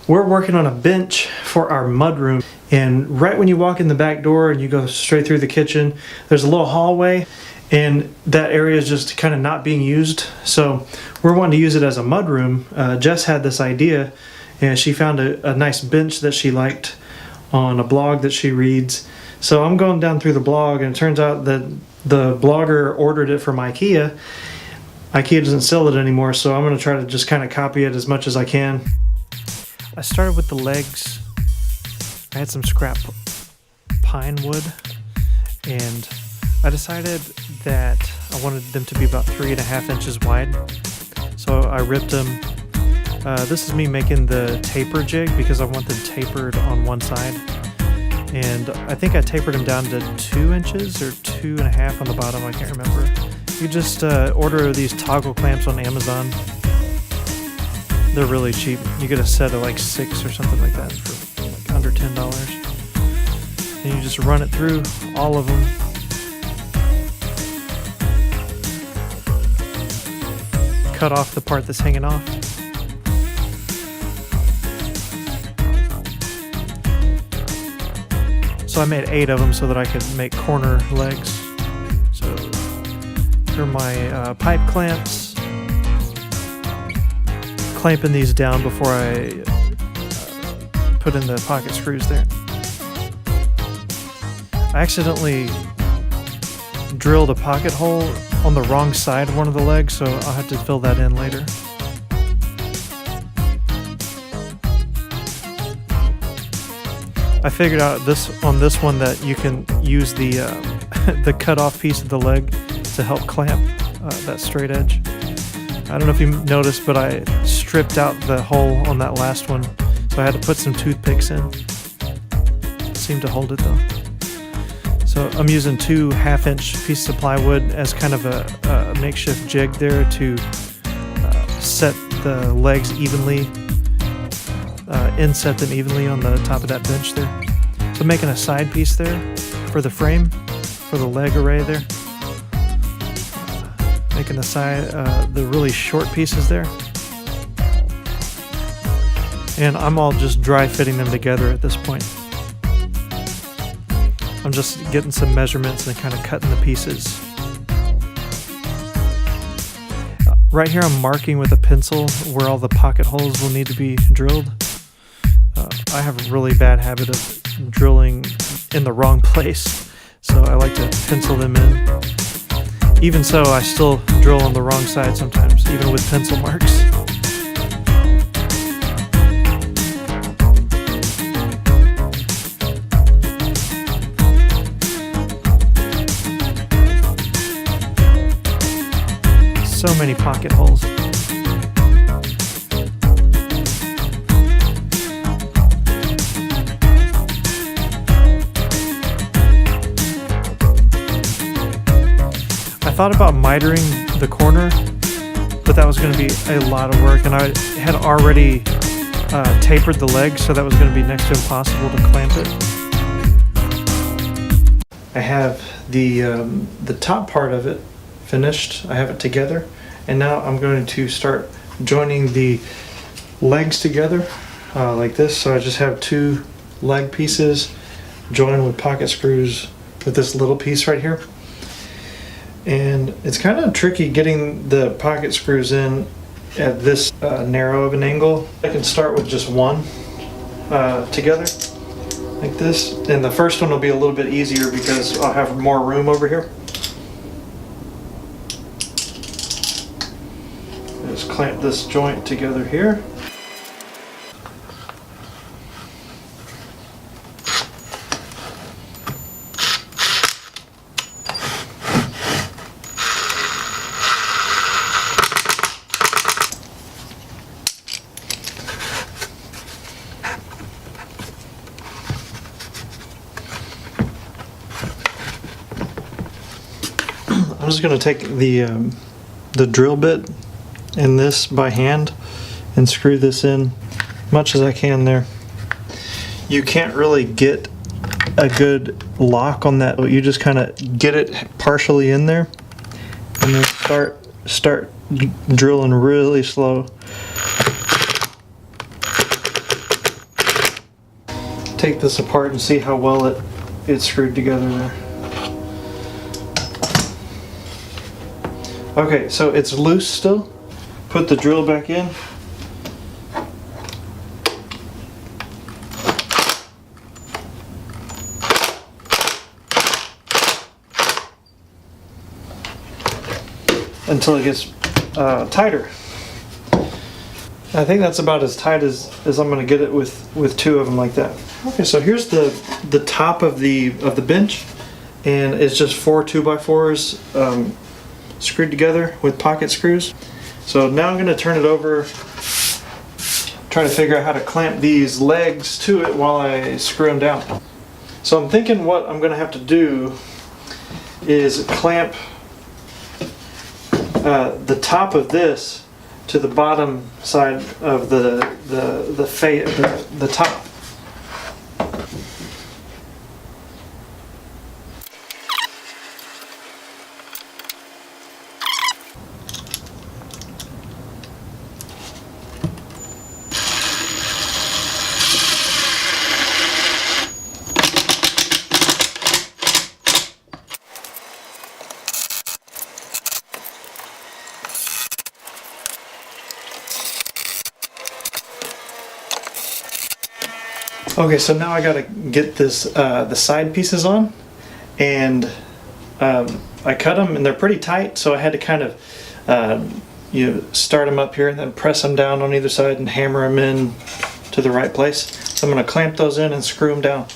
We're working on a bench for our mudroom, and right when you walk in the back door and you go straight through the kitchen, there's a little hallway, and that area is just kind of not being used. So we're wanting to use it as a mudroom. Jess had this idea, and she found a nice bench that she liked on a blog that she reads. So I'm going down through the blog, and it turns out that the blogger ordered it from IKEA. IKEA doesn't sell it anymore, so I'm going to try to just kind of copy it as much as I can. I started with the legs. I had some scrap pine wood, and I decided that I wanted them to be about 3.5 inches wide. So I ripped them. This is me making the taper jig because I want them tapered on one side. And I think I tapered them down to 2 inches or 2.5 on the bottom. I can't remember. You just order these toggle clamps on Amazon. They're really cheap. You get a set of like 6 or something like that for like under $10. And you just run it through all of them. Cut off the part that's hanging off. So I made 8 of them so that I could make corner legs. So here are my pipe clamps. Clamping these down before I put in the pocket screws there. I accidentally drilled a pocket hole on the wrong side of one of the legs, so I'll have to fill that in later. I figured out on this one that you can use the the cut off piece of the leg to help clamp that straight edge. I don't know if you noticed, but I stripped out the hole on that last one, so I had to put some toothpicks in. It seemed to hold it though. So I'm using 2 1/2-inch pieces of plywood as kind of a makeshift jig there to set the legs evenly, inset them evenly on the top of that bench there. So I'm making a side piece there for the frame, for the leg array there. Making the side, the really short pieces there. And I'm all just dry fitting them together at this point. I'm just getting some measurements and kind of cutting the pieces. Right here I'm marking with a pencil where all the pocket holes will need to be drilled. I have a really bad habit of drilling in the wrong place, so I like to pencil them in. Even so, I still drill on the wrong side sometimes, even with pencil marks. So many pocket holes. I thought about mitering the corner, but that was going to be a lot of work, and I had already tapered the leg, so that was going to be next to impossible to clamp it. I have the top part of it finished. I have it together, and now I'm going to start joining the legs together like this. So I just have 2 leg pieces joined with pocket screws with this little piece right here. And it's kind of tricky getting the pocket screws in at this narrow of an angle. I can start with just one together like this, and the first one will be a little bit easier because I'll have more room over here. Just clamp this joint together here. I'm just going to take the drill bit in this by hand and screw this in much as I can there. You can't really get a good lock on that. You just kind of get it partially in there and then start drilling really slow. take this apart and see how well it's screwed together there. Okay, so it's loose still. Put the drill back in. Until it gets tighter. I think that's about as tight as I'm going to get it with two of them like that. Okay, so here's the top of the bench, and it's just 4 2x4s screwed together with pocket screws. So now I'm going to turn it over, try to figure out how to clamp these legs to it while I screw them down. So I'm thinking what I'm going to have to do is clamp the top of this to the bottom side of the top. Okay, so now I gotta get this the side pieces on, and I cut them and they're pretty tight, so I had to kind of start them up here and then press them down on either side and hammer them in to the right place. So I'm gonna clamp those in and screw them down.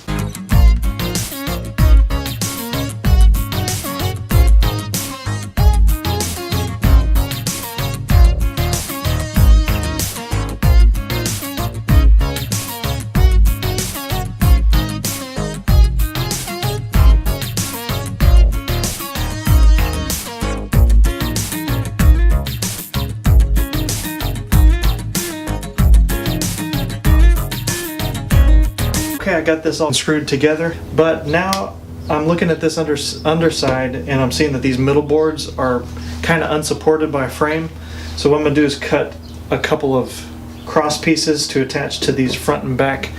Okay, I got this all screwed together, but now I'm looking at this underside and I'm seeing that these middle boards are kind of unsupported by a frame. So what I'm going to do is cut a couple of cross pieces to attach to these front and back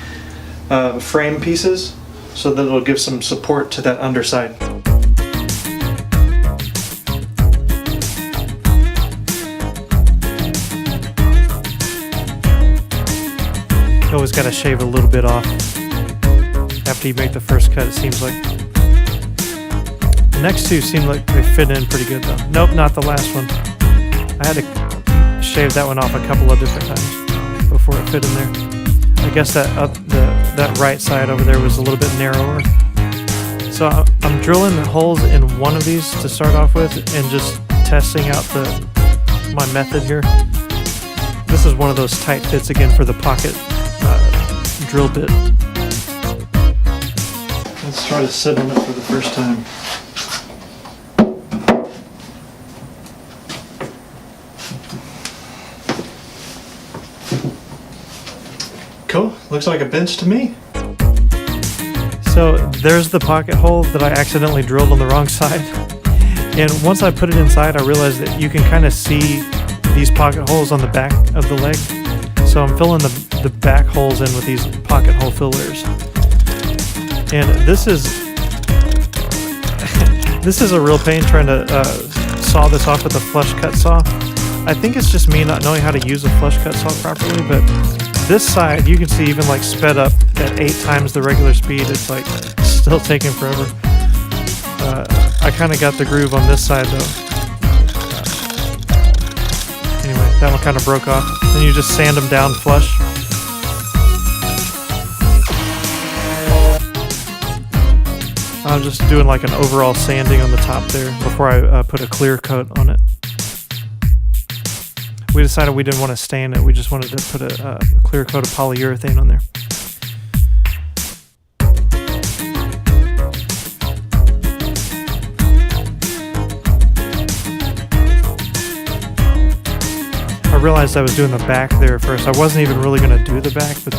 frame pieces so that it'll give some support to that underside. You always got to shave a little bit off after you make the first cut, it seems like. The next two seem like they fit in pretty good though. Nope, not the last one. I had to shave that one off a couple of different times before it fit in there. I guess that right side over there was a little bit narrower. So I'm drilling holes in one of these to start off with and just testing out my method here. This is one of those tight fits again for the pocket drill bit. Let's try to sit on it for the first time. Cool, looks like a bench to me. So there's the pocket hole that I accidentally drilled on the wrong side. And once I put it inside, I realized that you can kind of see these pocket holes on the back of the leg. So I'm filling the back holes in with these pocket hole fillers. And this is a real pain trying to saw this off with a flush cut saw. I think it's just me not knowing how to use a flush cut saw properly, but this side you can see even like sped up at 8 times the regular speed. It's like still taking forever. I kind of got the groove on this side though. Anyway, that one kind of broke off. Then you just sand them down flush. I'm just doing like an overall sanding on the top there before I put a clear coat on it. We decided we didn't want to stain it, we just wanted to put a clear coat of polyurethane on there. I realized I was doing the back there first. I wasn't even really going to do the back, but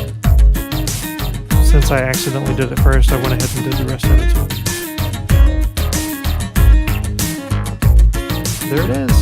since I accidentally did it first, I went ahead and did the rest of it too. There it is.